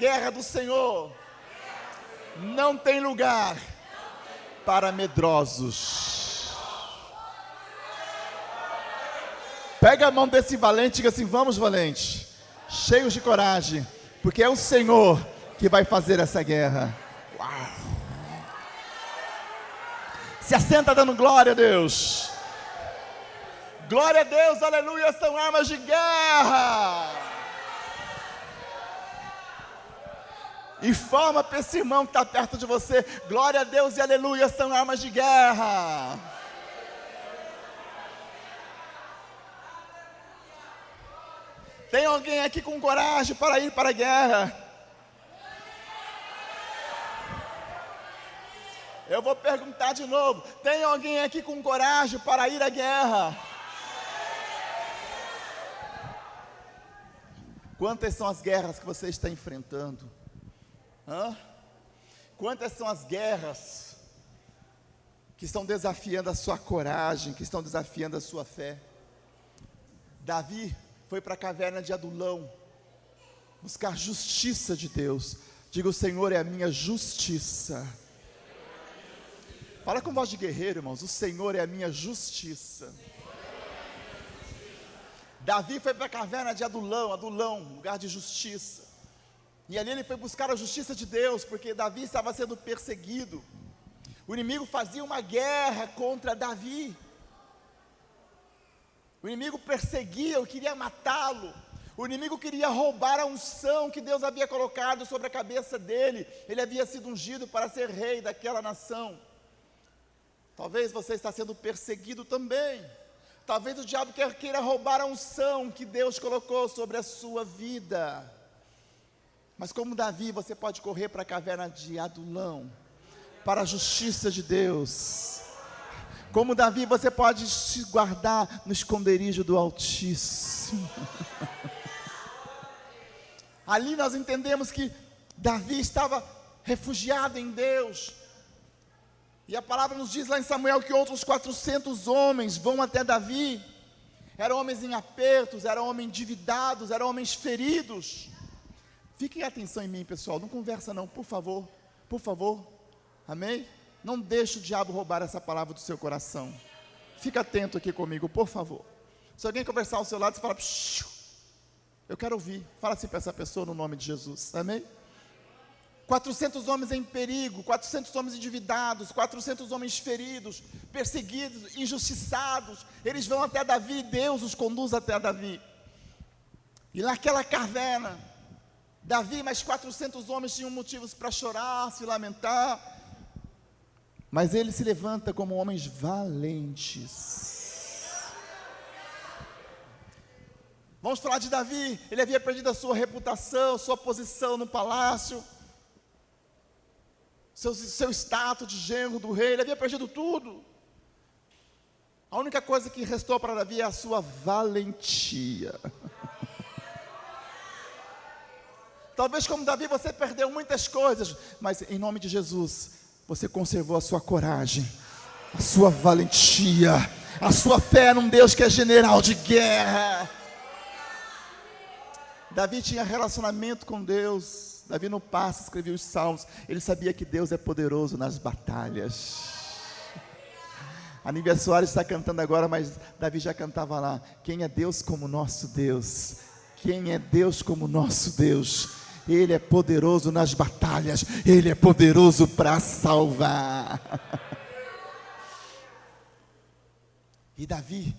Guerra do Senhor não tem lugar para medrosos. Pega a mão desse valente e diga assim: vamos, valente, cheios de coragem, porque é o Senhor que vai fazer essa guerra. Uau! Se assenta dando glória a Deus. Glória a Deus, aleluia, são armas de guerra. Informa para esse irmão que está perto de você: glória a Deus e aleluia, são armas de guerra. Tem alguém aqui com coragem para ir para a guerra? Eu vou perguntar de novo: tem alguém aqui com coragem para ir à guerra? Quantas são as guerras que você está enfrentando? Quantas são as guerras que estão desafiando a sua coragem, que estão desafiando a sua fé? Davi foi para a caverna de Adulão buscar justiça de Deus. Diga: o Senhor é a minha justiça. Fala com voz de guerreiro, irmãos: o Senhor é a minha justiça. Davi foi para a caverna de Adulão, lugar de justiça. E ali ele foi buscar a justiça de Deus, porque Davi estava sendo perseguido. O inimigo fazia uma guerra contra Davi. O inimigo perseguia, queria matá-lo. O inimigo queria roubar a unção que Deus havia colocado sobre a cabeça dele. Ele havia sido ungido para ser rei daquela nação. Talvez você está sendo perseguido também. Talvez o diabo queira roubar a unção que Deus colocou sobre a sua vida. Mas como Davi, você pode correr para a caverna de Adulão, para a justiça de Deus. Como Davi, você pode se guardar no esconderijo do Altíssimo. Ali nós entendemos que Davi estava refugiado em Deus. E a palavra nos diz lá em Samuel que outros 400 homens vão até Davi. Eram homens em apertos, eram homens endividados, eram homens feridos. Fiquem atenção em mim, pessoal, não conversa não, por favor, amém? Não deixe o diabo roubar essa palavra do seu coração. Fica atento aqui comigo, por favor. Se alguém conversar ao seu lado, você fala: eu quero ouvir. Fala assim para essa pessoa no nome de Jesus, amém? 400 homens em perigo, 400 homens endividados, 400 homens feridos, perseguidos, injustiçados. Eles vão até Davi, Deus os conduz até Davi. E naquela caverna, Davi e mais 400 homens tinham motivos para chorar, se lamentar. Mas ele se levanta como homens valentes. Vamos falar de Davi. Ele havia perdido a sua reputação, sua posição no palácio, seu status de genro do rei. Ele havia perdido tudo. A única coisa que restou para Davi é a sua valentia. Talvez como Davi você perdeu muitas coisas, mas em nome de Jesus, você conservou a sua coragem, a sua valentia, a sua fé num Deus que é general de guerra. Davi tinha relacionamento com Deus. Davi no passo escrevia os salmos. Ele sabia que Deus é poderoso nas batalhas. A Nívia Soares está cantando agora, mas Davi já cantava lá: quem é Deus como nosso Deus? Quem é Deus como nosso Deus? Ele é poderoso nas batalhas, Ele é poderoso para salvar. E Davi,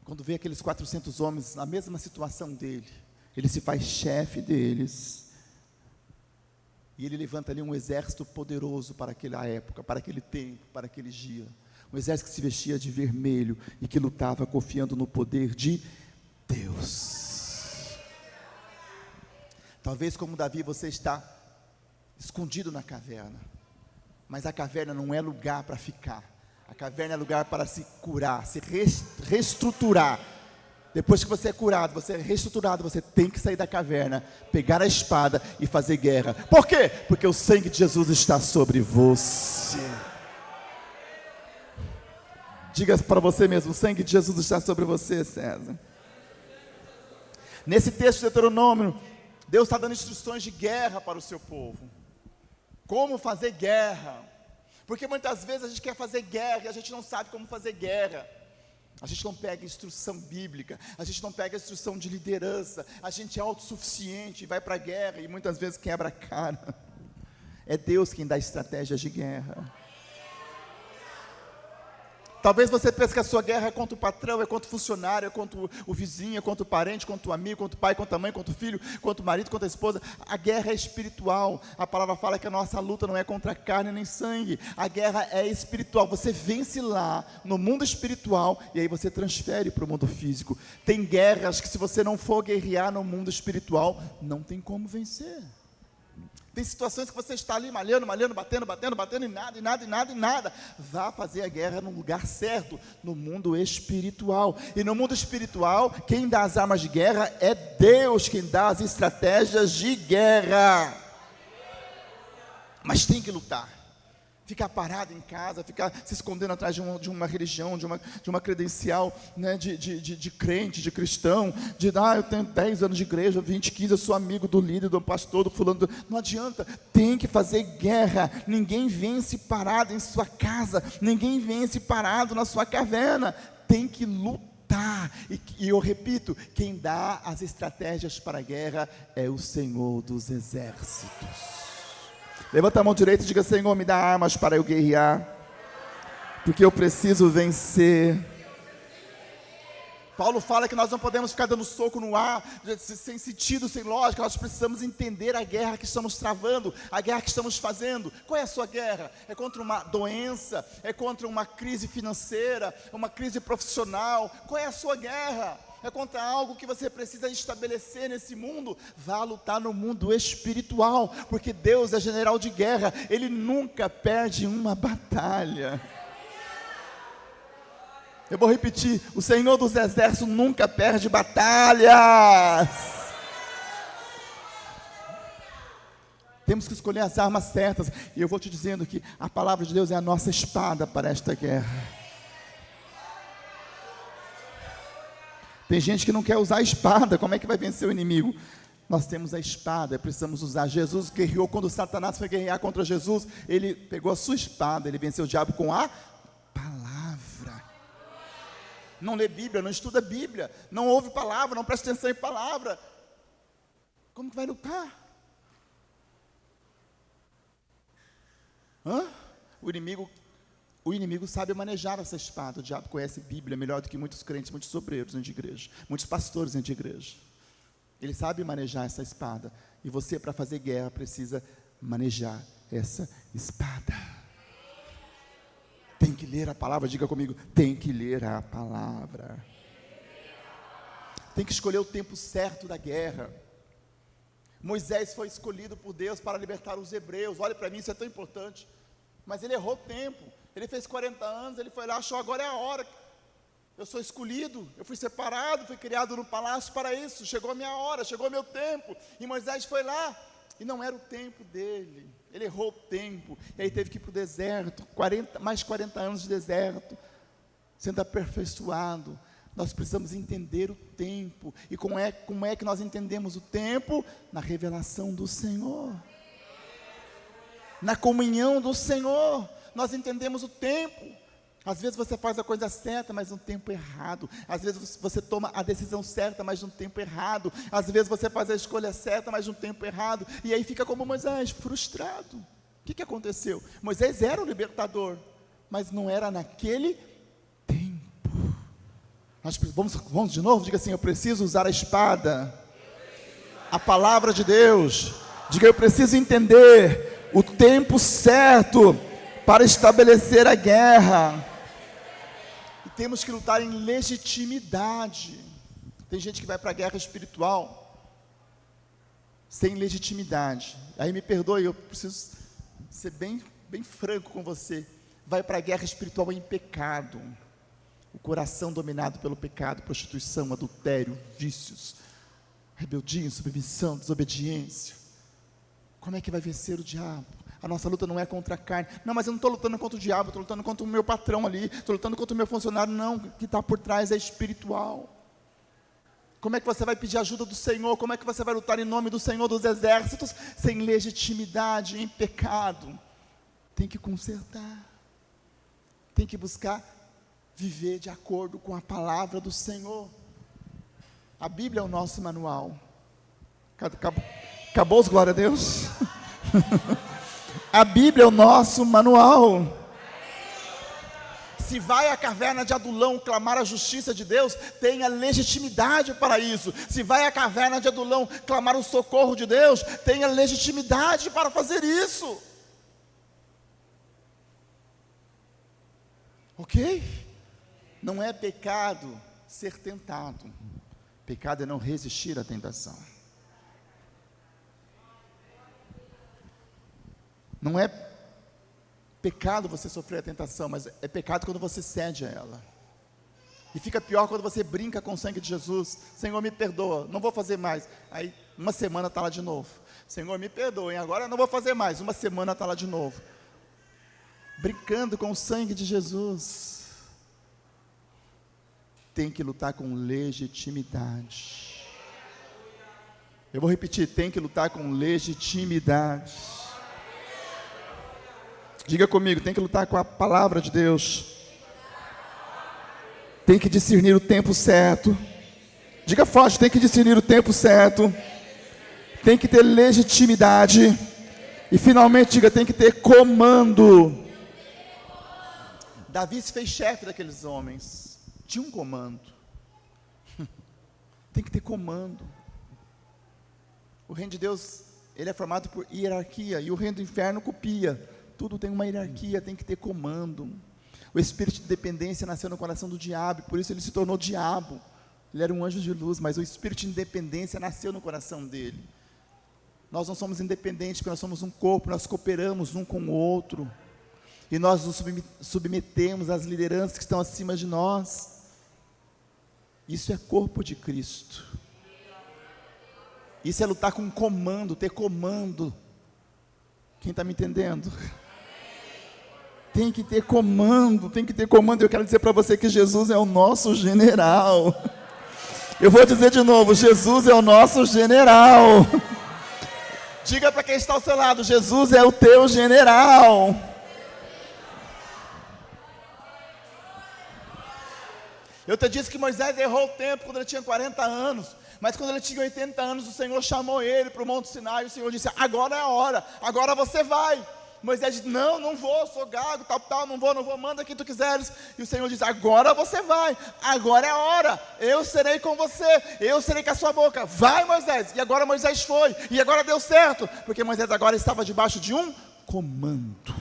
quando vê aqueles 400 homens na mesma situação dele, ele se faz chefe deles. E ele levanta ali um exército poderoso para aquela época, para aquele tempo, para aquele dia. Um exército que se vestia de vermelho e que lutava confiando no poder de Deus. Talvez como Davi você está escondido na caverna, mas a caverna não é lugar para ficar. A caverna é lugar para se curar, se reestruturar. Depois que você é curado, você é reestruturado, você tem que sair da caverna, pegar a espada e fazer guerra. Por quê? Porque o sangue de Jesus está sobre você. Diga para você mesmo: o sangue de Jesus está sobre você, César. Nesse texto de Deuteronômio, Deus está dando instruções de guerra para o seu povo. Como fazer guerra? Porque muitas vezes a gente quer fazer guerra e a gente não sabe como fazer guerra. A gente não pega instrução bíblica, a gente não pega instrução de liderança, a gente é autossuficiente e vai para a guerra e muitas vezes quebra a cara. É Deus quem dá estratégias de guerra. Talvez você pense que a sua guerra é contra o patrão, é contra o funcionário, é contra o vizinho, é contra o parente, contra o amigo, contra o pai, contra a mãe, contra o filho, contra o marido, contra a esposa. A guerra é espiritual. A palavra fala que a nossa luta não é contra carne nem sangue. A guerra é espiritual. Você vence lá no mundo espiritual e aí você transfere para o mundo físico. Tem guerras que se você não for guerrear no mundo espiritual, não tem como vencer. Tem situações que você está ali malhando, batendo, e nada. Vá fazer a guerra no lugar certo, no mundo espiritual. E no mundo espiritual, quem dá as armas de guerra é Deus, quem dá as estratégias de guerra. Mas tem que lutar. Ficar parado em casa, ficar se escondendo atrás de uma religião, de uma credencial, né, de crente, de cristão, eu tenho 10 anos de igreja, 20, 15, eu sou amigo do líder, do pastor, do fulano, não adianta, tem que fazer guerra. Ninguém vence parado em sua casa, ninguém vence parado na sua caverna, tem que lutar. E eu repito, quem dá as estratégias para a guerra é o Senhor dos Exércitos. Levanta a mão direita e diga: Senhor, me dá armas para eu guerrear, porque eu preciso vencer. Paulo fala que nós não podemos ficar dando soco no ar, sem sentido, sem lógica. Nós precisamos entender a guerra que estamos travando, a guerra que estamos fazendo. Qual é a sua guerra? É contra uma doença? É contra uma crise financeira? Uma crise profissional? Qual é a sua guerra? É contra algo que você precisa estabelecer nesse mundo? Vá lutar no mundo espiritual, porque Deus é general de guerra, Ele nunca perde uma batalha. Eu vou repetir, o Senhor dos Exércitos nunca perde batalhas. Temos que escolher as armas certas, e eu vou te dizendo que a palavra de Deus é a nossa espada para esta guerra. Tem gente que não quer usar a espada, como é que vai vencer o inimigo? Nós temos a espada, precisamos usar. Jesus guerreou, quando Satanás foi guerrear contra Jesus, ele pegou a sua espada, ele venceu o diabo com a palavra. Não lê Bíblia, não estuda Bíblia, não ouve palavra, não presta atenção em palavra. Como que vai lutar? O inimigo sabe manejar essa espada. O diabo conhece Bíblia melhor do que muitos crentes, muitos obreiros dentro de igreja, muitos pastores dentro de igreja. Ele sabe manejar essa espada. E você, para fazer guerra, precisa manejar essa espada. Tem que ler a palavra, diga comigo, tem que ler a palavra. Tem que escolher o tempo certo da guerra. Moisés foi escolhido por Deus para libertar os hebreus. Olha para mim, isso é tão importante. Mas ele errou o tempo. Ele fez 40 anos, ele foi lá, achou, agora é a hora. Eu sou escolhido, eu fui separado, fui criado no palácio para isso. Chegou a minha hora, chegou o meu tempo. E Moisés foi lá, e não era o tempo dele. Ele errou o tempo, e aí teve que ir para o deserto, mais 40 anos de deserto, sendo aperfeiçoado. Nós precisamos entender o tempo. E como é que nós entendemos o tempo? Na revelação do Senhor, na comunhão do Senhor, nós entendemos o tempo. Às vezes você faz a coisa certa, mas no tempo errado. Às vezes você toma a decisão certa, mas no tempo errado. Às vezes você faz a escolha certa, mas no tempo errado. E aí fica como Moisés, frustrado. O que aconteceu? Moisés era o libertador, mas não era naquele tempo. Nós vamos de novo? Diga assim: eu preciso usar a espada, a palavra de Deus. Diga: eu preciso entender o tempo certo para estabelecer a guerra. E temos que lutar em legitimidade. Tem gente que vai para a guerra espiritual sem legitimidade. Aí me perdoe, eu preciso ser bem franco com você. Vai para a guerra espiritual em pecado. O coração dominado pelo pecado, prostituição, adultério, vícios, rebeldia, submissão, desobediência. Como é que vai vencer o diabo? A nossa luta não é contra a carne. Não, mas eu não estou lutando contra o diabo, estou lutando contra o meu patrão ali, estou lutando contra o meu funcionário. Não, o que está por trás é espiritual. Como é que você vai pedir ajuda do Senhor? Como é que você vai lutar em nome do Senhor dos Exércitos sem legitimidade, em pecado? Tem que consertar. Tem que buscar viver de acordo com a palavra do Senhor. A Bíblia é o nosso manual. Acabou os glória a Deus? A Bíblia é o nosso manual. Se vai à caverna de Adulão clamar a justiça de Deus, tenha legitimidade para isso. Se vai à caverna de Adulão clamar o socorro de Deus, tenha legitimidade para fazer isso. Ok? Não é pecado ser tentado. Pecado é não resistir à tentação. Não é pecado você sofrer a tentação, mas é pecado quando você cede a ela. E fica pior quando você brinca com o sangue de Jesus. Senhor, me perdoa, não vou fazer mais. Aí, uma semana está lá de novo. Senhor, me perdoe, agora eu não vou fazer mais. Uma semana está lá de novo. Brincando com o sangue de Jesus. Tem que lutar com legitimidade. Eu vou repetir, tem que lutar com legitimidade. Diga comigo, tem que lutar com a palavra de Deus. Tem que discernir o tempo certo. Diga forte, tem que discernir o tempo certo. Tem que ter legitimidade. E finalmente diga, tem que ter comando. Davi se fez chefe daqueles homens. Tinha um comando. Tem que ter comando. O reino de Deus, ele é formado por hierarquia. E o reino do inferno copia. Tudo tem uma hierarquia, tem que ter comando. O espírito de dependência nasceu no coração do diabo, por isso ele se tornou diabo. Ele era um anjo de luz, mas o espírito de independência nasceu no coração dele. Nós não somos independentes, porque nós somos um corpo, nós cooperamos um com o outro. E nós nos submetemos às lideranças que estão acima de nós. Isso é corpo de Cristo. Isso é lutar com comando, ter comando. Quem está me entendendo? Tem que ter comando, tem que ter comando. Eu quero dizer para você que Jesus é o nosso general. Eu vou dizer de novo, Jesus é o nosso general. Diga para quem está ao seu lado, Jesus é o teu general. Eu te disse que Moisés errou o tempo quando ele tinha 40 anos. Mas quando ele tinha 80 anos, o Senhor chamou ele para o Monte Sinai. E o Senhor disse, agora é a hora, agora você vai. Moisés disse, não vou, sou gago, tal, não vou, manda quem tu quiseres. E o Senhor disse, agora você vai, agora é a hora, eu serei com você, eu serei com a sua boca. Vai, Moisés. E agora Moisés foi, e agora deu certo, porque Moisés agora estava debaixo de um comando.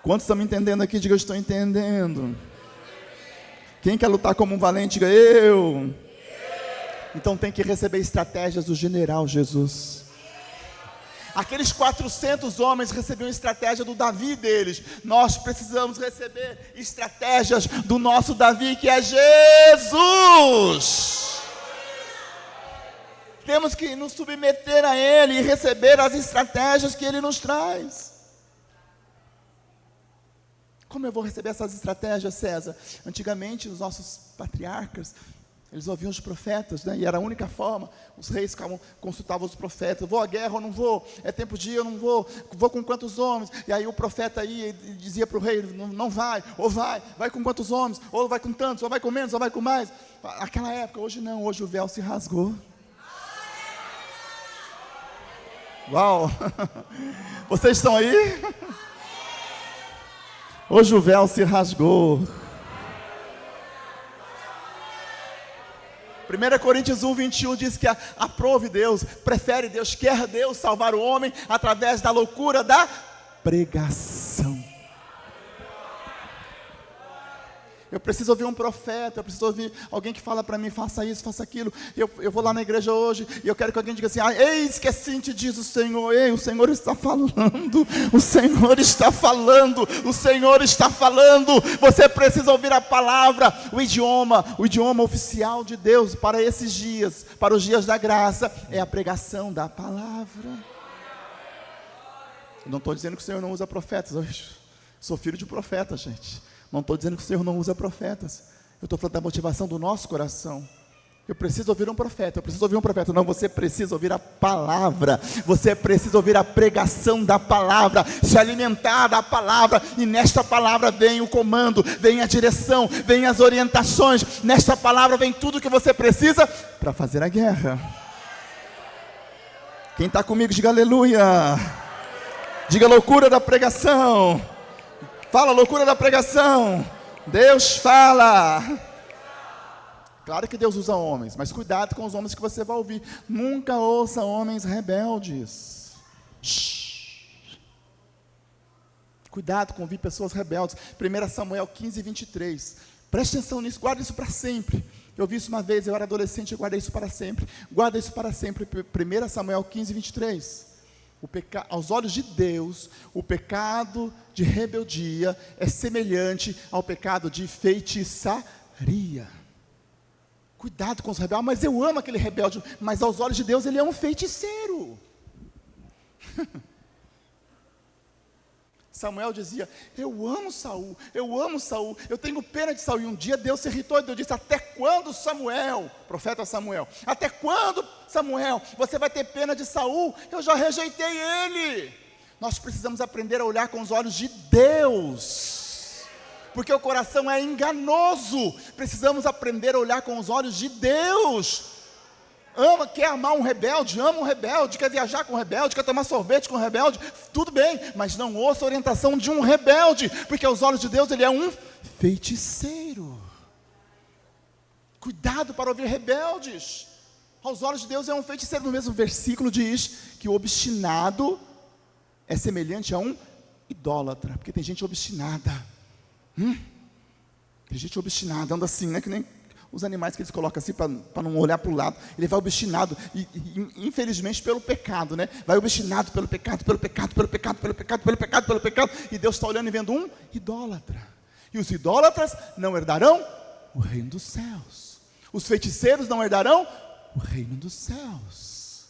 Quantos estão me entendendo aqui? Diga, eu estou entendendo. Quem quer lutar como um valente? Diga, eu. Então tem que receber estratégias do general Jesus. Aqueles 400 homens recebiam estratégia do Davi deles. Nós precisamos receber estratégias do nosso Davi, que é Jesus. Temos que nos submeter a Ele e receber as estratégias que Ele nos traz. Como eu vou receber essas estratégias, César? Antigamente, os nossos patriarcas, eles ouviam os profetas, né? E era a única forma. Os reis consultavam os profetas. Vou à guerra ou não vou? É tempo de ir ou não vou? Vou com quantos homens? E aí o profeta ia e dizia para o rei, não vai, ou vai com quantos homens? Ou vai com tantos, ou vai com menos, ou vai com mais? Naquela época, hoje não, hoje o véu se rasgou. Uau! Vocês estão aí? Hoje o véu se rasgou. 1 Coríntios 1, 21 diz que aprove Deus, prefere Deus, quer Deus salvar o homem através da loucura da pregação. Eu preciso ouvir um profeta, eu preciso ouvir alguém que fala para mim, faça isso, faça aquilo. Eu vou lá na igreja hoje e eu quero que alguém diga assim, eis que assim te diz o Senhor. Ei, o Senhor está falando, o Senhor está falando, o Senhor está falando. Você precisa ouvir a palavra, o idioma oficial de Deus para esses dias, para os dias da graça, é a pregação da palavra. Eu não estou dizendo que o Senhor não usa profetas, eu sou filho de profeta, gente. Não estou dizendo que o Senhor não usa profetas. Eu estou falando da motivação do nosso coração. Eu preciso ouvir um profeta, eu preciso ouvir um profeta. Não, você precisa ouvir a palavra, você precisa ouvir a pregação da palavra, se alimentar da palavra, e nesta palavra vem o comando, vem a direção, vem as orientações, nesta palavra vem tudo que você precisa para fazer a guerra. Quem está comigo, diga aleluia, diga loucura da pregação, fala loucura da pregação, Deus fala. Claro que Deus usa homens, mas cuidado com os homens que você vai ouvir. Nunca ouça homens rebeldes. Shhh. Cuidado com ouvir pessoas rebeldes. 1 Samuel 15, 23. Preste atenção nisso, guarda isso para sempre. Eu vi isso uma vez, eu era adolescente, eu guardei isso para sempre. Guarda isso para sempre. 1 Samuel 15, 23. Aos olhos de Deus, o pecado de rebeldia é semelhante ao pecado de feitiçaria. Cuidado com os rebeldes. Mas eu amo aquele rebelde. Mas aos olhos de Deus ele é um feiticeiro. Samuel dizia: eu amo Saul, eu tenho pena de Saul. E um dia Deus se irritou e Deus disse: até quando, Samuel, profeta Samuel, até quando, Samuel, você vai ter pena de Saul? Eu já rejeitei ele. Nós precisamos aprender a olhar com os olhos de Deus, porque o coração é enganoso. Precisamos aprender a olhar com os olhos de Deus. Quer amar um rebelde? Ama um rebelde. Quer viajar com um rebelde? Quer tomar sorvete com um rebelde? Tudo bem, mas não ouça a orientação de um rebelde, porque aos olhos de Deus ele é um feiticeiro. Cuidado para ouvir rebeldes. Aos olhos de Deus é um feiticeiro. No mesmo versículo diz que o obstinado é semelhante a um idólatra, porque tem gente obstinada. Tem gente obstinada, anda assim, né? Que nem os animais que eles colocam assim para não olhar para o lado. Ele vai obstinado, e infelizmente pelo pecado, né? Vai obstinado pelo pecado, e Deus está olhando e vendo um idólatra. E os idólatras não herdarão o reino dos céus. Os feiticeiros não herdarão o reino dos céus.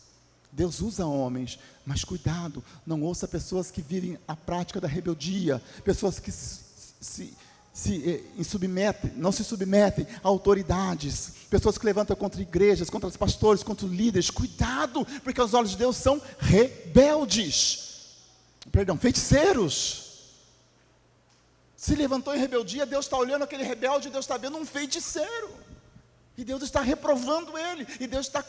Deus usa homens, mas cuidado, não ouça pessoas que vivem a prática da rebeldia, pessoas que não se submetem a autoridades, pessoas que levantam contra igrejas, contra os pastores, contra os líderes. Cuidado, porque aos olhos de Deus são feiticeiros. Se levantou em rebeldia, Deus está olhando aquele rebelde, Deus está vendo um feiticeiro, e Deus está reprovando ele, e Deus está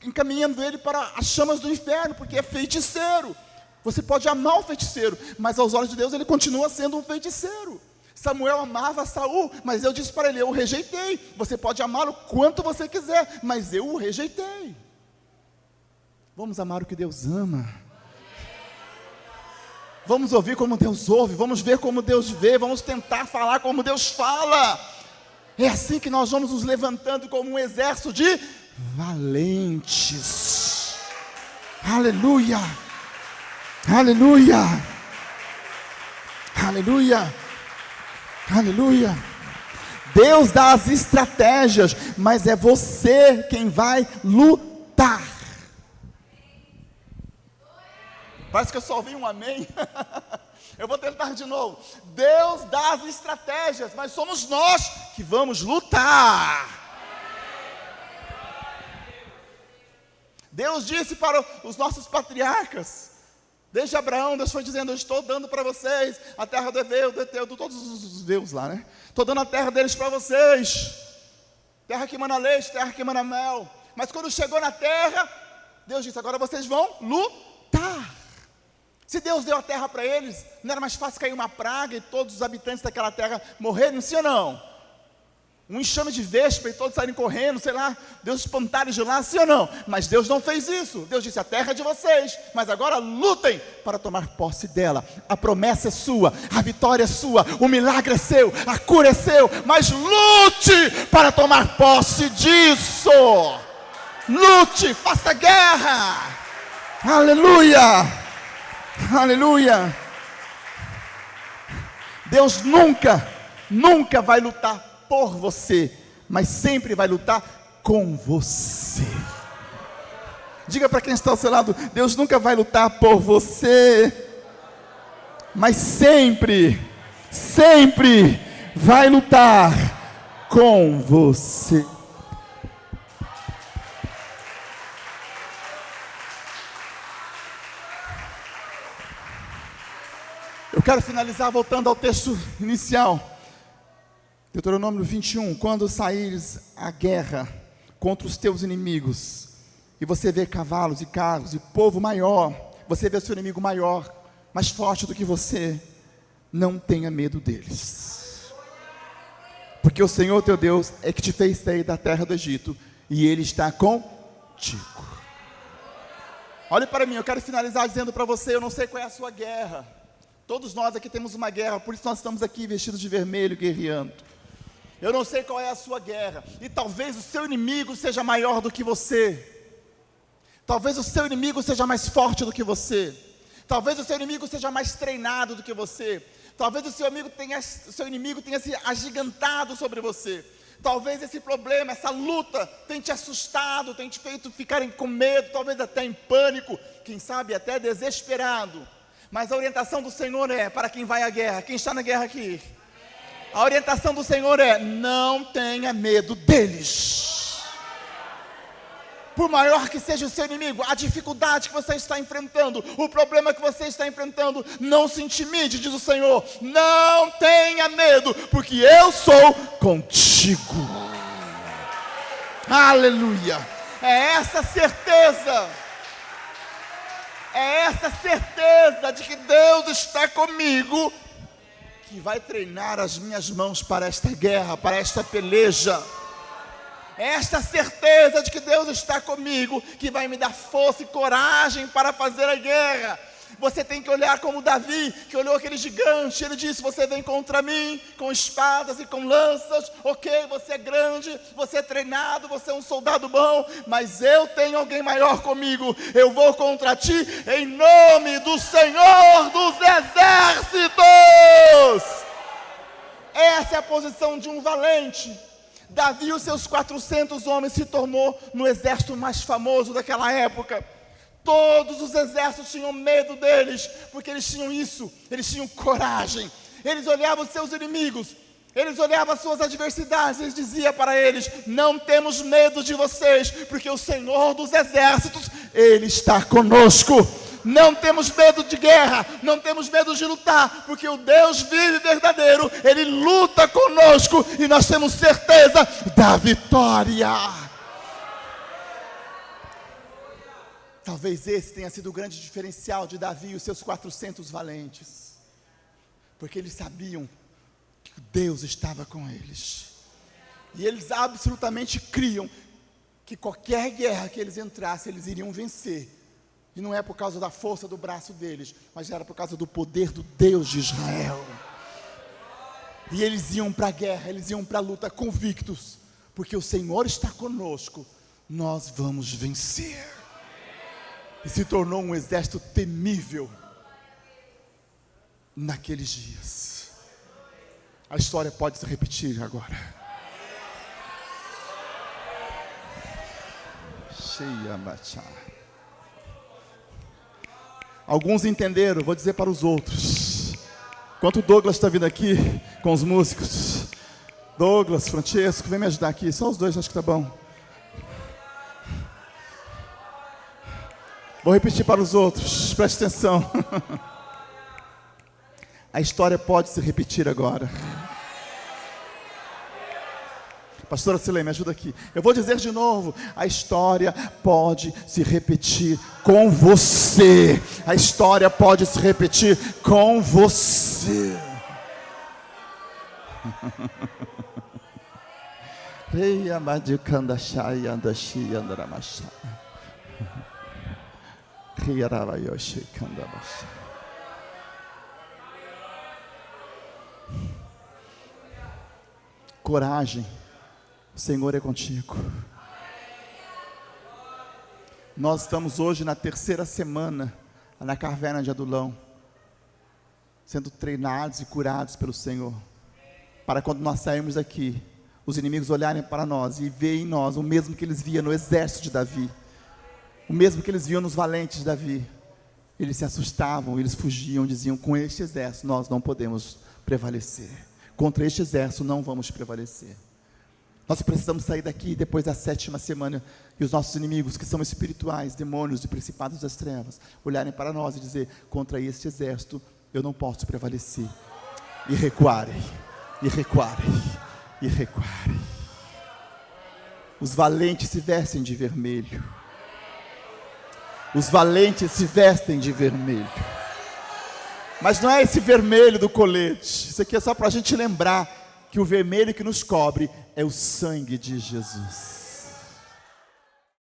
encaminhando ele para as chamas do inferno, porque é feiticeiro. Você pode amar o feiticeiro, mas aos olhos de Deus ele continua sendo um feiticeiro. Samuel amava Saul, mas eu disse para ele: eu o rejeitei. Você pode amá-lo quanto você quiser, mas eu o rejeitei. Vamos amar o que Deus ama. Vamos ouvir como Deus ouve, vamos ver como Deus vê, vamos tentar falar como Deus fala. É assim que nós vamos nos levantando como um exército de valentes. Aleluia, aleluia, aleluia, aleluia. Deus dá as estratégias, mas é você quem vai lutar. Parece que eu só ouvi um amém. Eu vou tentar de novo. Deus dá as estratégias, mas somos nós que vamos lutar. Deus disse para os nossos patriarcas, desde Abraão, Deus foi dizendo: eu estou dando para vocês a terra do Eveu, do Eteu, de todos os Eveus lá, né? Estou dando a terra deles para vocês, terra que emana leite, terra que emana mel. Mas quando chegou na terra, Deus disse: agora vocês vão lutar. Se Deus deu a terra para eles, não era mais fácil cair uma praga e todos os habitantes daquela terra morrerem, sim ou não? Um enxame de vespa e todos saírem correndo, sei lá, Deus espantar de lá, sim ou não? Mas Deus não fez isso. Deus disse: a terra é de vocês, mas agora lutem para tomar posse dela. A promessa é sua, a vitória é sua, o milagre é seu, a cura é seu, mas lute para tomar posse disso. Lute, faça guerra. Aleluia, aleluia. Deus nunca vai lutar por você, mas sempre vai lutar com você. Diga para quem está ao seu lado: Deus nunca vai lutar por você, mas sempre vai lutar com você. Eu quero finalizar voltando ao texto inicial. Deuteronômio 21, quando saíres à guerra contra os teus inimigos, e você vê cavalos e carros e povo maior, você vê o seu inimigo maior, mais forte do que você, não tenha medo deles, porque o Senhor teu Deus é que te fez sair da terra do Egito, e Ele está contigo. Olhe para mim, eu quero finalizar dizendo para você, eu não sei qual é a sua guerra. Todos nós aqui temos uma guerra, por isso nós estamos aqui vestidos de vermelho, guerreando. Eu não sei qual é a sua guerra, e talvez o seu inimigo seja maior do que você, talvez o seu inimigo seja mais forte do que você, talvez o seu inimigo seja mais treinado do que você, talvez o seu inimigo tenha se agigantado sobre você, talvez esse problema, essa luta tenha te assustado, tenha te feito ficar com medo, talvez até em pânico, quem sabe até desesperado, mas a orientação do Senhor é, para quem vai à guerra, quem está na guerra aqui, a orientação do Senhor é, não tenha medo deles. Por maior que seja o seu inimigo, a dificuldade que você está enfrentando, o problema que você está enfrentando, não se intimide, diz o Senhor. Não tenha medo, porque eu sou contigo. Aleluia. É essa certeza de que Deus está comigo, que vai treinar as minhas mãos para esta guerra, para esta peleja. É esta certeza de que Deus está comigo, que vai me dar força e coragem para fazer a guerra. Você tem que olhar como Davi, que olhou aquele gigante, ele disse, você vem contra mim, com espadas e com lanças, ok, você é grande, você é treinado, você é um soldado bom, mas eu tenho alguém maior comigo, eu vou contra ti, em nome do Senhor dos Exércitos. Essa é a posição de um valente. Davi e os seus 400 homens se tornou no exército mais famoso daquela época. Todos os exércitos tinham medo deles, porque eles tinham isso, eles tinham coragem. Eles olhavam os seus inimigos, eles olhavam as suas adversidades, eles diziam para eles, não temos medo de vocês, porque o Senhor dos Exércitos, Ele está conosco. Não temos medo de guerra, não temos medo de lutar, porque o Deus vivo e verdadeiro, Ele luta conosco, e nós temos certeza da vitória. Talvez esse tenha sido o grande diferencial de Davi e os seus 400 valentes, porque eles sabiam que Deus estava com eles, e eles absolutamente criam que qualquer guerra que eles entrassem, eles iriam vencer, e não é por causa da força do braço deles, mas era por causa do poder do Deus de Israel. E eles iam para a guerra, eles iam para a luta convictos, porque o Senhor está conosco, nós vamos vencer. E se tornou um exército temível naqueles dias. A história pode se repetir agora. Cheia machá. Alguns entenderam, vou dizer para os outros. Enquanto o Douglas está vindo aqui com os músicos, Douglas, Francesco, vem me ajudar aqui, só os dois, acho que está bom. Vou repetir para os outros, preste atenção. A história pode se repetir agora. Pastora Silene, me ajuda aqui. Eu vou dizer de novo, a história pode se repetir com você. A história pode se repetir com você. Rei amadicanda shai andashi andaramashá. Coragem, o Senhor é contigo. Nós estamos hoje na terceira semana na caverna de Adulão, sendo treinados e curados pelo Senhor, para quando nós sairmos daqui, os inimigos olharem para nós e verem em nós o mesmo que eles viam no exército de Davi, o mesmo que eles viam nos valentes de Davi. Eles se assustavam, eles fugiam, diziam, com este exército nós não podemos prevalecer. contra este exército não vamos prevalecer. Nós precisamos sair daqui depois da 7ª semana e os nossos inimigos, que são espirituais, demônios e principados das trevas, olharem para nós e dizer: contra este exército eu não posso prevalecer. E recuarem, e recuarem, e recuarem. Os valentes se vestem de vermelho. Os valentes se vestem de vermelho. Mas não é esse vermelho do colete. Isso aqui é só para a gente lembrar que o vermelho que nos cobre é o sangue de Jesus.